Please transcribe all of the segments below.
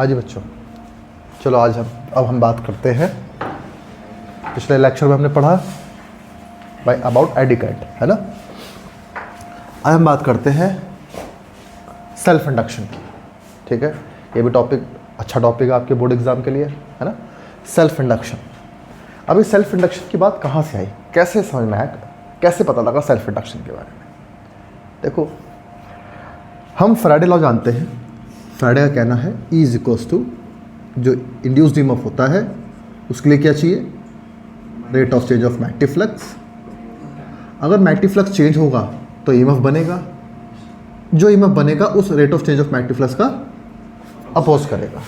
हाँ जी बच्चों, चलो आज हम बात करते हैं। पिछले लेक्चर में हमने पढ़ा भाई अबाउट एडिकेट, है ना। आज हम बात करते हैं सेल्फ इंडक्शन की। ठीक है, ये भी टॉपिक अच्छा टॉपिक है आपके बोर्ड एग्जाम के लिए, है ना। Self induction. अब इस सेल्फ इंडक्शन की बात कहाँ से आई, कैसे समझ में आया, कैसे पता लगा सेल्फ इंडक्शन के बारे में। देखो, हम फैराडे लॉ जानते हैं। फैराडे का कहना है E इज इक्वल्स टू जो इंड्यूस्ड ईएमएफ होता है उसके लिए क्या चाहिए, rate of change of magnetic flux. अगर मैग्नेटिक फ्लक्स चेंज होगा तो ईएमएफ बनेगा, जो ईएमएफ बनेगा उस rate of change of magnetic flux का अपोज करेगा।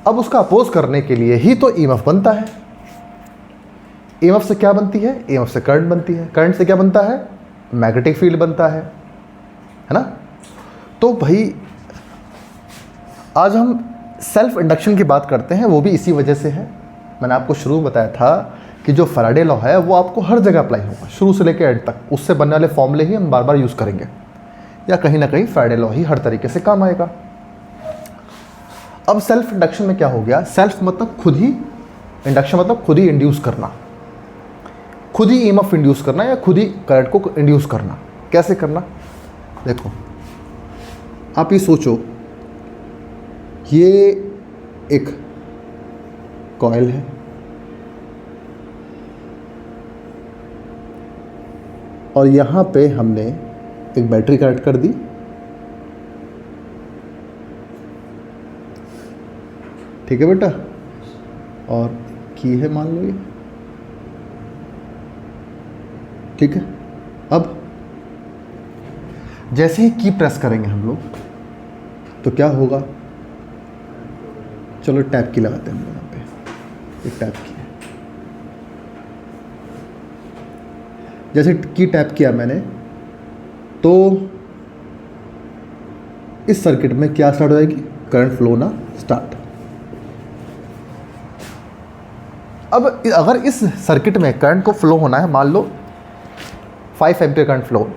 अब उसका अपोज करने के लिए ही तो ईएमएफ बनता है। ईएमएफ से क्या बनती है, ईएमएफ से करंट बनती है, करंट से क्या बनता है, मैग्नेटिक फील्ड बनता है ना। तो भाई आज हम सेल्फ इंडक्शन की बात करते हैं, वो भी इसी वजह से है। मैंने आपको शुरू में बताया था कि जो फैराडे लॉ है वो आपको हर जगह अप्लाई होगा, शुरू से लेकर एंड तक। उससे बनने वाले फॉर्मूले ही हम बार बार यूज़ करेंगे, या कहीं ना कहीं फैराडे लॉ ही हर तरीके से काम आएगा। अब सेल्फ इंडक्शन में क्या हो गया, सेल्फ मतलब खुद ही, इंडक्शन मतलब खुद ही इंड्यूस करना, खुद ही ईएमएफ इंड्यूस करना या खुद ही करंट को इंड्यूस करना। कैसे करना, देखो आप ये सोचो, ये एक कॉइल है, और यहाँ पे हमने एक बैटरी कनेक्ट कर दी। ठीक है बेटा, और की है मान लो ये, ठीक है। अब जैसे ही की प्रेस करेंगे हम लोग तो क्या होगा, चलो टैप की लगाते हैं हम लोग। यहाँ पे एक टैप की है, जैसे की टैप किया मैंने तो इस सर्किट में क्या स्टार्ट हो जाएगी, करंट फ्लो होना स्टार्ट। अब अगर इस सर्किट में करंट को फ्लो होना है, मान लो 5 एम्पियर करंट फ्लो,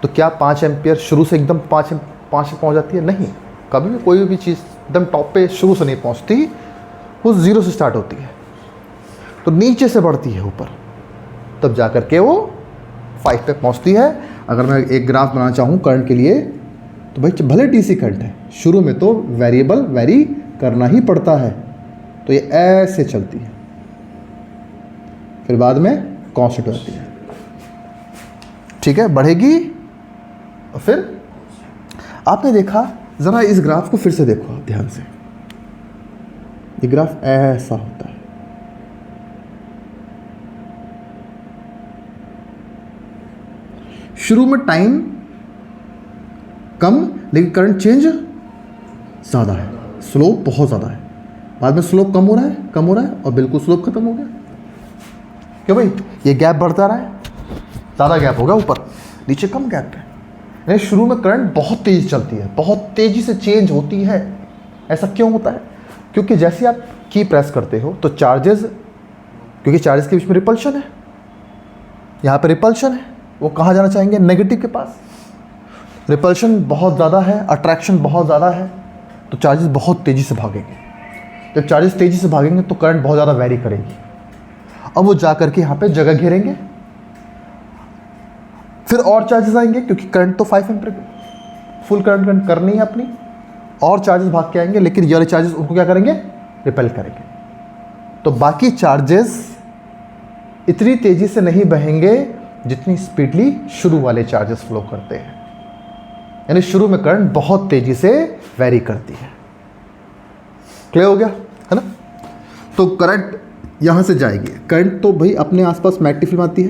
तो क्या 5 एम्पियर शुरू से एकदम 5 पहुंच जाती है? नहीं, कभी भी कोई भी चीज़ एकदम टॉप पे शुरू से नहीं पहुंचती, वो 0 से स्टार्ट होती है, तो नीचे से बढ़ती है ऊपर, तब जा कर के वो 5 पे पहुंचती है। अगर मैं एक ग्राफ बनाना चाहूँ करंट के लिए, तो भाई भले डीसी करंट है, शुरू में तो वेरिएबल वेरी करना ही पड़ता है, तो ये ऐसे चलती है, फिर बाद में कांस्टेंट हो जाती है। ठीक है, बढ़ेगी, और फिर आपने देखा, ज़रा इस ग्राफ को फिर से देखो आप ध्यान से, ये ग्राफ ऐसा होता है। शुरू में टाइम कम, लेकिन करंट चेंज ज़्यादा है, स्लोप बहुत ज़्यादा है। बाद में स्लोप कम हो रहा है, कम हो रहा है, और बिल्कुल स्लोप खत्म हो गया। क्यों भाई, ये गैप बढ़ता रहा है, ज़्यादा गैप होगा, ऊपर नीचे कम गैप है। नहीं, शुरू में करंट बहुत तेज़ी चलती है, बहुत तेज़ी से चेंज होती है। ऐसा क्यों होता है, क्योंकि जैसे आप की प्रेस करते हो तो चार्जेस, क्योंकि चार्जेस के बीच में रिपल्शन है, यहाँ पे रिपल्शन है, वो कहाँ जाना चाहेंगे, नेगेटिव के पास। रिपल्शन बहुत ज़्यादा है, अट्रैक्शन बहुत ज़्यादा है, तो चार्जेस बहुत तेज़ी से भागेंगे। जब चार्जेस तेज़ी से भागेंगे तो करंट बहुत ज़्यादा वेरी करेगी। अब वो जा करके यहाँ पे जगह घेरेंगे, फिर और चार्जेस आएंगे, क्योंकि करंट तो 5 एम्पीयर फुल करंट करनी है अपनी, और चार्जेस भाग के आएंगे, लेकिन ये वाले चार्जेस उनको क्या करेंगे, रिपेल करेंगे। तो बाकी चार्जेस इतनी तेज़ी से नहीं बहेंगे जितनी स्पीडली शुरू वाले चार्जेस फ्लो करते हैं। यानी शुरू में करंट बहुत तेज़ी से वेरी करती है। क्लियर हो गया, है ना। तो करंट यहाँ से जाएगी, करंट तो भाई अपने आसपास मैग्नेटिक फील्ड आती है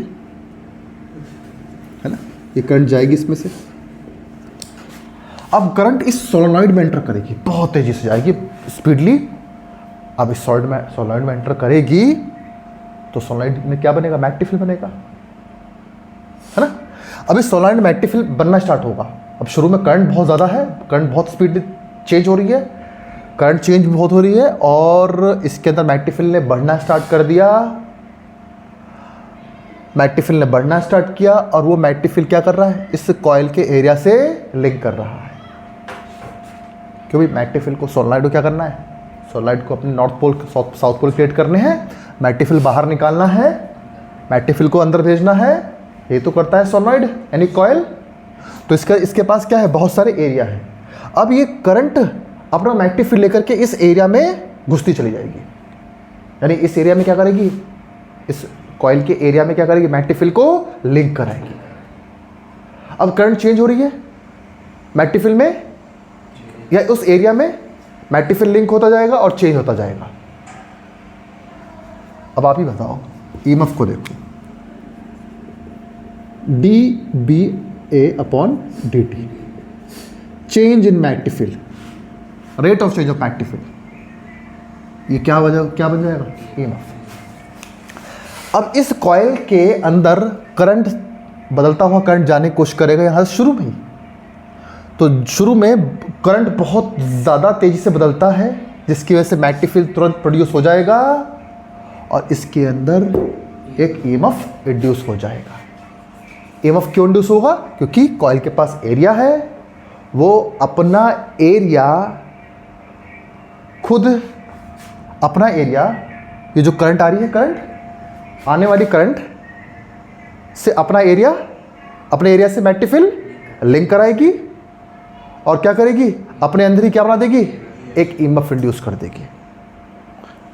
ना, ये करंट जाएगी इसमें से। अब करंट इस सोलेनॉइड में एंटर करेगी, बहुत तेज़ी से जाएगी स्पीडली। अब इस सोलेनॉइड में एंटर करेगी तो सोलेनॉइड में क्या बनेगा, मैग्नेटिक फील्ड बनेगा, है ना। अब इस सोलेनॉइड में मैग्नेटिक फील्ड बनना स्टार्ट होगा। अब शुरू में करंट बहुत ज़्यादा है, करंट बहुत स्पीड चेंज हो रही है, करंट चेंज बहुत हो रही है, और इसके अंदर मैग्नेटिक फील्ड ने बढ़ना स्टार्ट कर दिया। मैग्नेटिक फील्ड ने बढ़ना स्टार्ट किया, और वो मैग्नेटिक फील्ड क्या कर रहा है, इस कॉइल के एरिया से लिंक कर रहा है। क्यों भाई मैग्नेटिक को सोलेनॉइड को क्या करना है, सोलेनॉइड को अपने north pole south pole create करने हैं, मैग्नेटिक बाहर निकालना है, मैग्नेटिक को अंदर भेजना है, ये तो करता है सोलेनॉइड यानी कॉइल। तो इसके पास क्या है, बहुत सारे एरिया है। अब ये करंट अपना मैग्नेटिक फील्ड लेकर के इस एरिया में घुसती चली जाएगी, यानी इस एरिया में क्या करेगी, इस कॉइल के एरिया में क्या करेगी, मैग्नेटिक फील्ड को लिंक कराएगी। अब करंट चेंज हो रही है मैग्नेटिक फील्ड में या उस एरिया में, मैग्नेटिक फील्ड लिंक होता जाएगा और चेंज होता जाएगा। अब आप ही बताओ, ईएमएफ को देखो, dBA/dt, change in magnetic field, rate of change of magnetic field, ये क्या बन जाएगा, ईएमएफ। अब इस कॉइल के अंदर करंट, बदलता हुआ करंट जाने की कोशिश करेगा यहाँ शुरू में ही, तो शुरू में करंट बहुत ज़्यादा तेज़ी से बदलता है, जिसकी वजह से मैग्नेटिक फील्ड तुरंत प्रोड्यूस हो जाएगा और इसके अंदर एक ईएमएफ इंड्यूस हो जाएगा। ईएमएफ क्यों इंड्यूस होगा, क्योंकि कॉइल के पास एरिया है, वो अपना एरिया खुद, अपना एरिया, ये जो करंट आ रही है, करंट आने वाली करंट से अपने एरिया से मैग्नेटिक फील्ड लिंक कराएगी और क्या करेगी, अपने अंदर ही क्या बना देगी, एक ईएमएफ इंड्यूस कर देगी।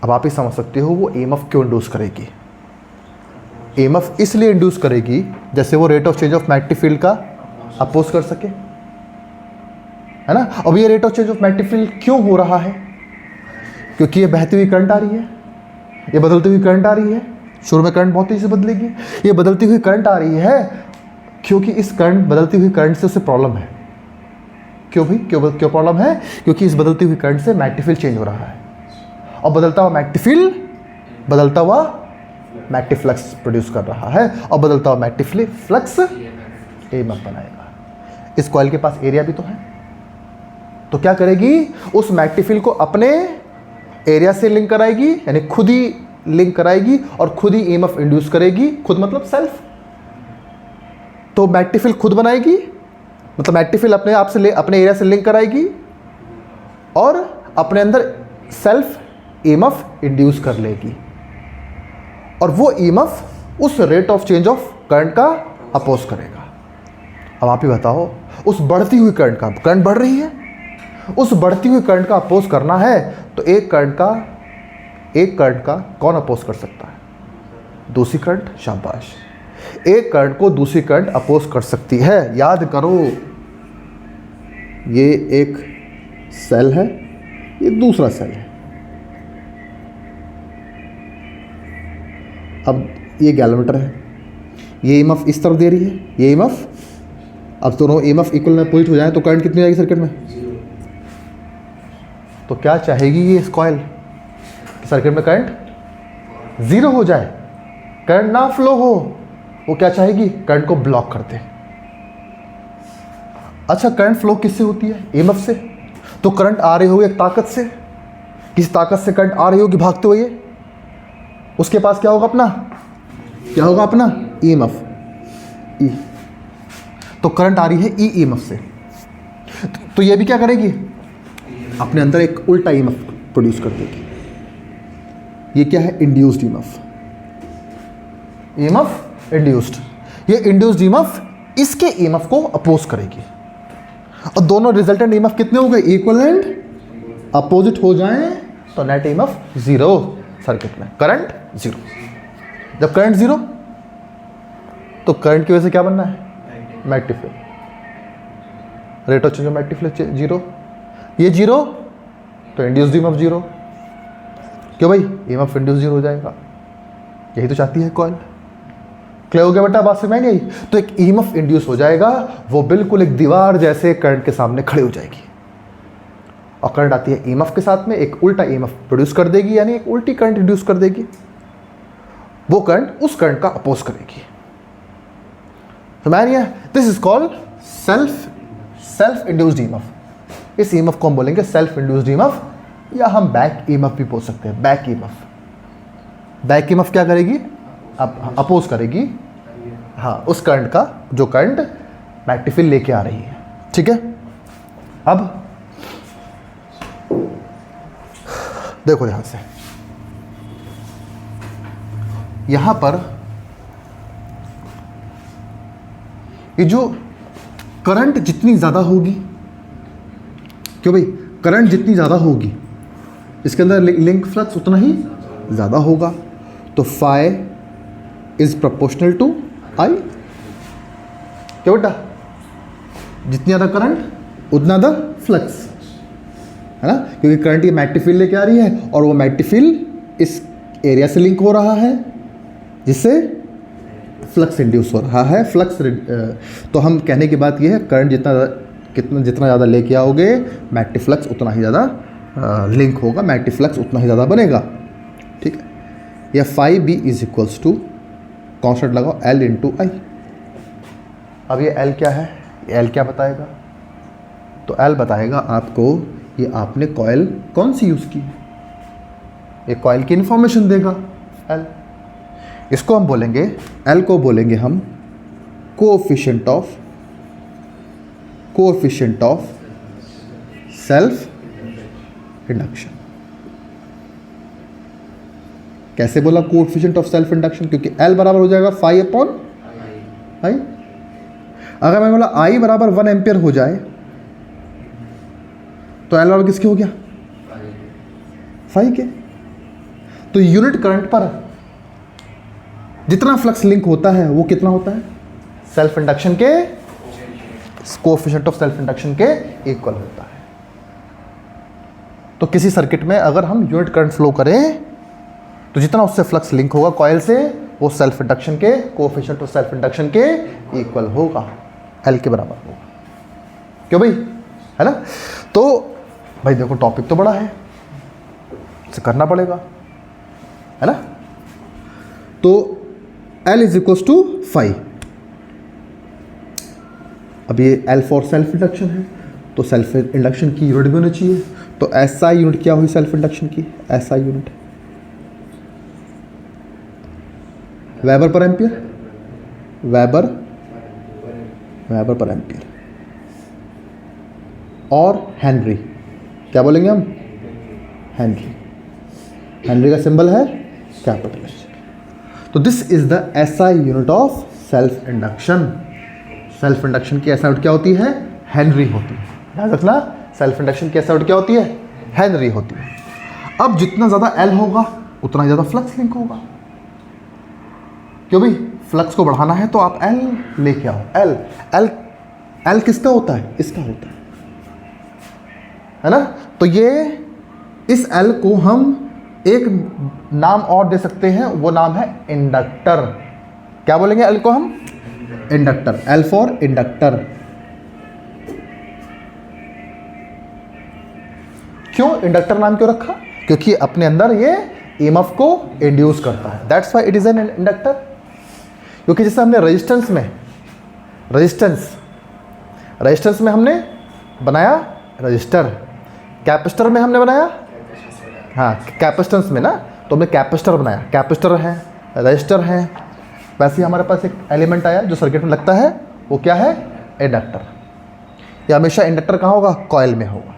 अब आप ही समझ सकते हो वो ईएमएफ क्यों इंड्यूस करेगी। ईएमएफ इसलिए इंड्यूस करेगी जैसे वो rate of change of magnetic field का अपोज कर सके, है ना। अब ये rate of change of magnetic field क्यों हो रहा है, क्योंकि ये बहती हुई करंट आ रही है, ये बदलती हुई करंट आ रही है। शुरू में करंट बहुत तेजी से बदलेगी, ये बदलती हुई करंट आ रही है क्योंकि इस करंट, बदलती हुई करंट से उसे प्रॉब्लम है। क्यों भाई, क्यों प्रॉब्लम है, क्योंकि इस बदलती हुई करंट से मैग्नेटिक फील्ड चेंज हो रहा है और बदलता हुआ मैग्नेटिक फील्ड बदलता हुआ मैग्नेटिक फ्लक्स प्रोड्यूस कर रहा है और बदलता हुआ मैग्नेटिक फ्लक्स ईएमएफ बनाएगा। इस कॉइल के पास एरिया भी तो है, तो क्या करेगी, उस मैग्नेटिक फील्ड को अपने एरिया से लिंक कराएगी, यानी खुद ही लिंक कराएगी और खुद ही ईएमएफ इंड्यूस करेगी। खुद मतलब सेल्फ, तो मैग्नेटिक फील्ड खुद बनाएगी, मतलब मैग्नेटिक फील्ड अपने आप से अपने एरिया से लिंक कराएगी और अपने अंदर सेल्फ ईएमएफ इंड्यूस कर लेगी और वो ईएमएफ उस rate of change of current का अपोज करेगा। अब आप ही बताओ, उस बढ़ती हुई करंट का, करंट बढ़ रही है, उस बढ़ती हुई करंट का अपोज करना है तो एक करंट का कौन अपोज कर सकता है, दूसरी करंट। शाबाश, एक करंट को दूसरी करंट अपोज कर सकती है। याद करो, ये एक सेल है, ये दूसरा सेल है। अब ये गैलोमीटर है, ये ईएमएफ इस तरफ दे रही है, ये ईएमएफ, अब दोनों ईएमएफ इक्वल अपोजिट हो जाए तो करंट कितनी आएगी सर्किट में, तो क्या चाहेगी ये इस कॉइल, सर्किट में करंट जीरो हो जाए, करंट ना फ्लो हो। वो क्या चाहेगी, करंट को ब्लॉक कर दे। अच्छा, करंट फ्लो किससे होती है, ईएमएफ से। तो करंट आ रही होगी एक ताकत से, किस ताकत से करंट आ रही होगी भागते हुए, उसके पास क्या होगा अपना, ईएमएफ, ई। तो करंट आ रही है ई ईएमएफ से, तो ये भी क्या करेगी, अपने अंदर एक उल्टा ईएमएफ प्रोड्यूस कर देगी। ये क्या है, इंड्यूस्ड ईएमएफ, इंड्यूस्ड। ये इंड्यूस्ड ईएमएफ इसके ईएमएफ को अपोज करेगी और दोनों रिजल्टेंट ईएमएफ कितने हो गए, इक्वल एंड अपोजिट हो जाएं तो नेट ईएमएफ जीरो सर्किट में, करंट जीरो। जब करंट जीरो तो करंट की वजह से क्या बनना है, magnetic field, rate of change of magnetic field zero. ये जीरो तो इंड्यूस्ड ईएमएफ जीरो। क्यों भाई, ईएमएफ इंड्यूस जीरो हो जाएगा, यही तो चाहती है कॉइल। क्लियर हो गया बेटा, बात समझ में आई। तो एक ईएमएफ इंड्यूस हो जाएगा, वो बिल्कुल एक दीवार जैसे करंट के सामने खड़ी हो जाएगी और करंट आती है ईएमएफ के साथ में, एक उल्टा ईएमएफ प्रोड्यूस कर देगी, यानी एक उल्टी करंट इंड्यूस कर देगी। वो करंट उस करंट का अपोज करेगी। समझ रही है, this is called self induced EMF. इस ईएमएफ को हम बोलेंगे सेल्फ इंड्यूस्ड ईएमएफ, या हम बैक ईएमएफ भी बोल सकते हैं। बैक ईएमएफ क्या करेगी, अपोज करेगी, हाँ, उस करंट का जो करंट मैग्नेटिक फील्ड लेके आ रही है। ठीक है, अब देखो ध्यान से, यहां पर ये जो करंट जितनी ज़्यादा होगी, क्यों भाई, करंट जितनी ज़्यादा होगी इसके अंदर लिंक फ्लक्स उतना ही ज़्यादा होगा। तो फाई इज प्रोपोर्शनल टू आई। क्या बेटा, जितनी ज़्यादा करंट उतना ज़्यादा फ्लक्स, है ना, क्योंकि करंट ये मैग्नेटिक फील्ड लेके आ रही है और वो मैग्नेटिक फील्ड इस एरिया से लिंक हो रहा है जिससे फ्लक्स इंड्यूस हो रहा है। फ्लक्स तो हम कहने की बात ये है, करंट जितना ज़्यादा लेके आओगे मैग्नेटिक फ्लक्स उतना ही ज़्यादा लिंक होगा, मैग्नेटिक फ्लक्स उतना ही ज़्यादा बनेगा। ठीक है, या phi B is equals to constant लगाओ एल इंटू आई। अब ये एल क्या है, एल क्या बताएगा, तो एल बताएगा आपको ये आपने कॉइल कौन सी यूज़ की, ये कॉइल की इंफॉर्मेशन देगा एल। इसको हम बोलेंगे, एल को बोलेंगे हम कोएफिशिएंट ऑफ सेल्फ इंडक्शन। कैसे बोला कोएफिशिएंट ऑफ सेल्फ इंडक्शन, क्योंकि एल बराबर हो जाएगा फाई अपॉन आई। अगर मैं बोला आई बराबर 1 एम्पियर हो जाए तो एल बराबर किसके हो गया, फाई के। तो यूनिट करंट पर जितना फ्लक्स लिंक होता है वो कितना होता है, सेल्फ इंडक्शन के कोएफिशिएंट ऑफ सेल्फ इंडक्शन के इक्वल होता है। तो किसी सर्किट में अगर हम यूनिट करंट फ्लो करें तो जितना उससे फ्लक्स लिंक होगा कॉइल से वो सेल्फ इंडक्शन के कोएफिशिएंट ऑफ सेल्फ इंडक्शन के इक्वल होगा, एल के बराबर होगा। क्यों भाई, है ना। तो भाई देखो टॉपिक तो बड़ा है, इसे करना पड़ेगा, है ना। तो L is equals to phi. अब ये L फॉर सेल्फ इंडक्शन है, तो सेल्फ इंडक्शन की यूनिट भी होनी चाहिए। तो SI यूनिट क्या हुई सेल्फ इंडक्शन की, SI यूनिट वेबर पर एम्पियर, वेबर पर एम्पियर। और हेनरी, क्या बोलेंगे हम, हेनरी का सिंबल है कैपिटल एच। तो this is the SI unit of self induction. Self induction की SI यूनिट क्या होती है, हेनरी होती है। याद रखना, सेल्फ इंडक्शन की SI यूनिट क्या होती है, हेनरी होती है। अब जितना ज़्यादा L होगा उतना ही ज़्यादा फ्लक्स लिंक होगा। क्यों भाई, फ्लक्स को बढ़ाना है तो आप L लेके आओ। L किसका होता है, इसका होता है ना। तो ये इस L को हम एक नाम और दे सकते हैं, वो नाम है इंडक्टर। क्या बोलेंगे L को हम, इंडक्टर। L for inductor. क्यों इंडक्टर नाम क्यों रखा, क्योंकि अपने अंदर ये EMF को इंड्यूस करता है, that's why it is an inductor. क्योंकि जैसे हमने रेजिस्टेंस में हमने बनाया रजिस्टर, कैपेसिटर में हमने बनाया, हाँ कैपेसिटेंस में ना, तो हमने कैपेसिटर बनाया, कैपेसिटर है, रजिस्टर है। वैसे ही हमारे पास एक एलिमेंट आया जो सर्किट में लगता है, वो क्या है, इंडक्टर। ये हमेशा इंडक्टर कहाँ होगा, कॉइल में होगा।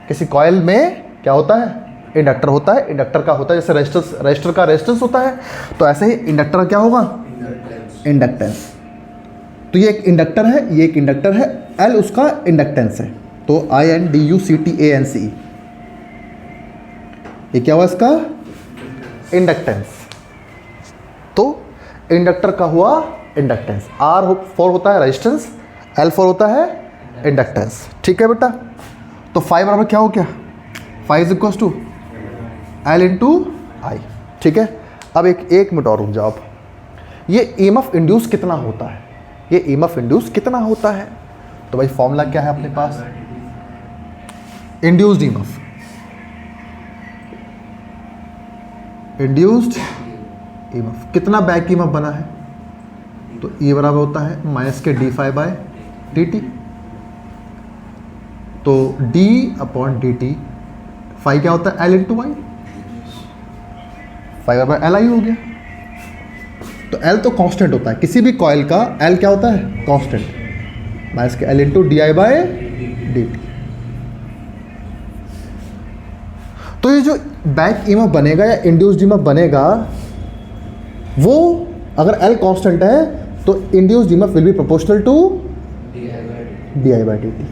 किसी कॉइल में क्या होता है, इंडक्टर होता है। इंडक्टर का होता है जैसे रजिस्टर का रेजिस्टेंस होता है, तो ऐसे ही इंडक्टर क्या होगा, इंडक्टेंस। तो ये एक इंडक्टर है, ये एक इंडक्टर है, L उसका इंडक्टेंस है। तो INDUCTANCE, ये क्या हुआ इसका, इंडक्टेंस। तो इंडक्टर का हुआ इंडक्टेंस। R फॉर होता है रेजिस्टेंस, L फॉर होता है इंडक्टेंस। ठीक है बेटा। तो फाई बराबर क्या हो गया, phi is equal to L into I. ठीक है। अब एक मिनट और रुक जाओ। अब ये EMF इंड्यूस कितना होता है, ये EMF इंड्यूस कितना होता है, तो भाई फॉर्मूला क्या है अपने पास, इंड्यूस्ड EMF, इंड्यूस्ड EMF कितना बैक EMF बना है, तो ये बराबर होता है माइनस के d phi by d t. तो d upon d t, phi क्या होता है, L इंटू वाई, फाई बराबर L आई हो गया। तो L तो कांस्टेंट होता है किसी भी कॉइल का, L क्या होता है, कांस्टेंट, माइनस के L into d i by d t. तो ये जो बैक ईएमएफ बनेगा या इंड्यूस्ड ईएमएफ बनेगा, वो अगर L कांस्टेंट है तो induced EMF will be proportional to di/dt।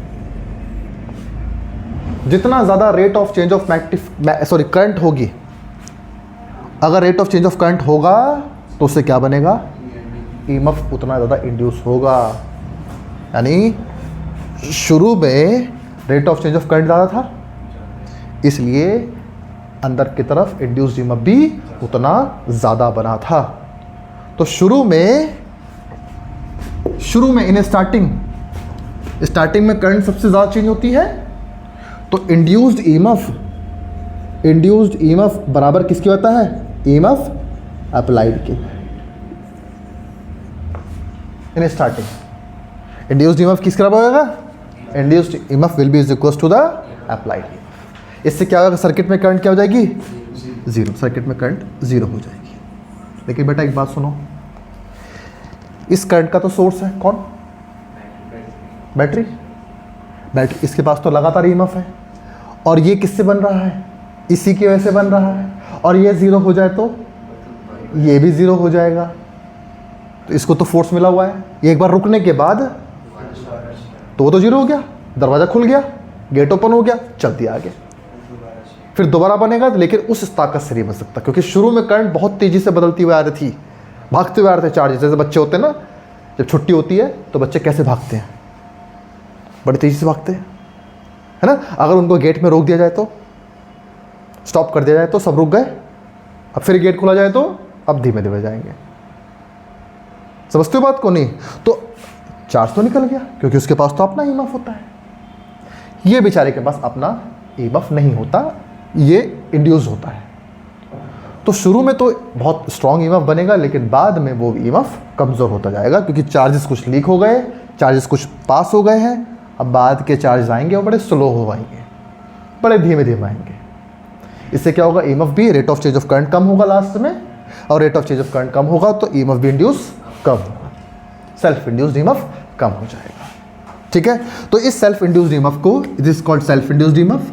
जितना ज़्यादा rate of change of current होगी, अगर rate of change of current होगा तो उससे क्या बनेगा, ईएमएफ उतना ज़्यादा इंड्यूस होगा। यानी शुरू में rate of change of current ज़्यादा था, इसलिए अंदर की तरफ इंड्यूस्ड ईएमएफ भी उतना ज़्यादा बना था। तो शुरू में इन स्टार्टिंग में करंट सबसे ज़्यादा चेंज होती है, तो इंड्यूस्ड ईएमएफ बराबर किसके होता है, ईएमएफ अप्लाइड के। इन स्टार्टिंग इंड्यूस्ड ईएमएफ किसके बराबर होगा, induced EMF will be is equal to the applied EMF. इससे क्या होगा, सर्किट में करंट क्या हो जाएगी, जीरो, सर्किट में करंट जीरो हो जाएगी। लेकिन बेटा एक बात सुनो, इस करंट का तो सोर्स है कौन, बैटरी। इसके पास तो लगातार ईएमएफ है, और ये किससे बन रहा है, इसी की वजह से बन रहा है, और ये ज़ीरो हो जाए तो ये भी ज़ीरो हो जाएगा। तो इसको तो फोर्स मिला हुआ है, ये एक बार रुकने के बाद तो वो तो जीरो हो गया, दरवाज़ा खुल गया, गेट ओपन हो गया, चलती आगे। फिर दोबारा बनेगा, लेकिन उस ताकत से नहीं बन सकता, क्योंकि शुरू में करंट बहुत तेज़ी से बदलती हुई आ रही थी, भागते हुए आ रहे थे चार्ज। जैसे बच्चे होते हैं ना, जब छुट्टी होती है तो बच्चे कैसे भागते हैं, बड़ी तेज़ी से भागते हैं, है ना। अगर उनको गेट में रोक दिया जाए तो, स्टॉप कर दिया जाए तो सब रुक गए, अब फिर गेट खोला जाए तो अब धीमे धीमे जाएंगे। समझते हो बात को, नहीं तो चार्ज तो निकल गया, क्योंकि उसके पास तो अपना ईएमएफ होता है। ये बेचारे के पास अपना ईएमएफ नहीं होता, ये इंड्यूस होता है। तो शुरू में तो बहुत स्ट्रॉन्ग ईएमएफ बनेगा, लेकिन बाद में वो ईएमएफ कमज़ोर होता जाएगा, क्योंकि चार्जेस कुछ लीक हो गए, चार्जेस कुछ पास हो गए हैं। अब बाद के चार्ज आएंगे वो बड़े स्लो हो आएंगे, बड़े धीमे धीमे आएंगे। इससे क्या होगा, ईएमएफ भी, rate of change of current कम होगा लास्ट में, और rate of change of current कम होगा तो ईएमएफ भी इंड्यूस कम होगा, सेल्फ इंड्यूस्ड ईएमएफ कम हो जाएगा। ठीक है, तो इस सेल्फ इंड्यूस्ड ईएमएफ को it is called self induced EMF,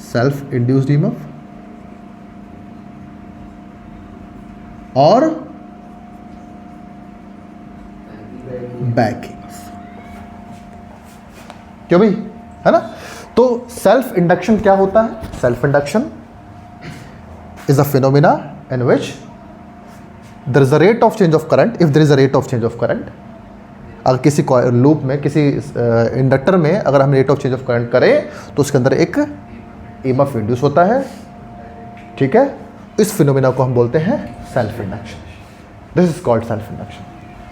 self induced EMF, और बैक ईएमएफ। क्यों भाई, है ना। तो सेल्फ इंडक्शन क्या होता है, self induction is a phenomena in which there is a rate of change of current. If there is a rate of change of current, अगर किसी लूप में, किसी इंडक्टर में अगर हम rate of change of current करें तो उसके अंदर एक ईएमएफ इंड्यूस होता है। ठीक है, इस फिनोमिना को हम बोलते हैं self induction. This is called self induction.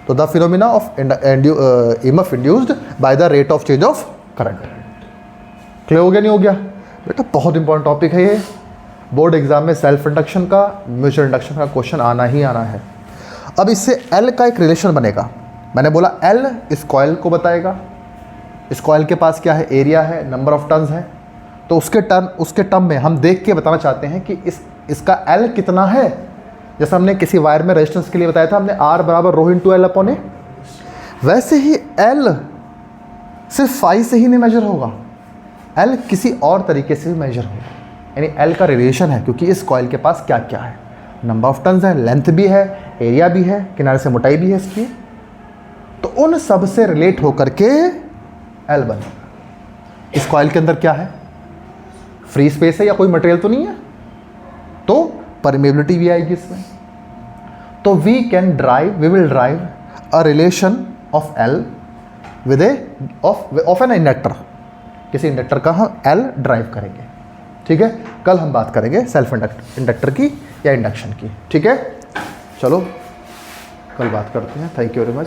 तो the phenomena of EMF induced by the rate of change of current. Clear हो गया, नहीं हो गया बेटा, बहुत इंपॉर्टेंट टॉपिक है ये। बोर्ड एग्जाम में सेल्फ इंडक्शन का, म्यूचुअल इंडक्शन का क्वेश्चन आना ही आना है। अब इससे एल का एक रिलेशन बनेगा। मैंने बोला एल इस कॉइल को बताएगा, इस कॉइल के पास क्या है, एरिया है, नंबर ऑफ टर्न्स है। तो उसके टर्म में हम देख के बताना चाहते हैं कि इसका एल कितना है। जैसे हमने किसी वायर में रेजिस्टेंस के लिए बताया था, हमने आर बराबर रो इंटू एल अपॉन ए, वैसे ही एल सिर्फ फाई से ही नहीं मेजर होगा, एल किसी और तरीके से भी मेजर होगा। यानी एल का रिलेशन है, क्योंकि इस कॉइल के पास क्या क्या है, नंबर ऑफ टर्न्स है, लेंथ भी है, एरिया भी है, किनारे से मोटाई भी है इसकी। तो उन सब से रिलेट होकर के एल बनेगा। इस कॉइल के अंदर क्या है, फ्री स्पेस है या कोई मटेरियल तो नहीं है, तो परमेबिलिटी भी आएगी इसमें। तो we will drive a relation of L with of an inductor. किसी इंडक्टर का हम एल ड्राइव करेंगे। ठीक है, कल हम बात करेंगे सेल्फ इंडक्टर की या इंडक्शन की। ठीक है, चलो कल बात करते हैं। Thank you very much.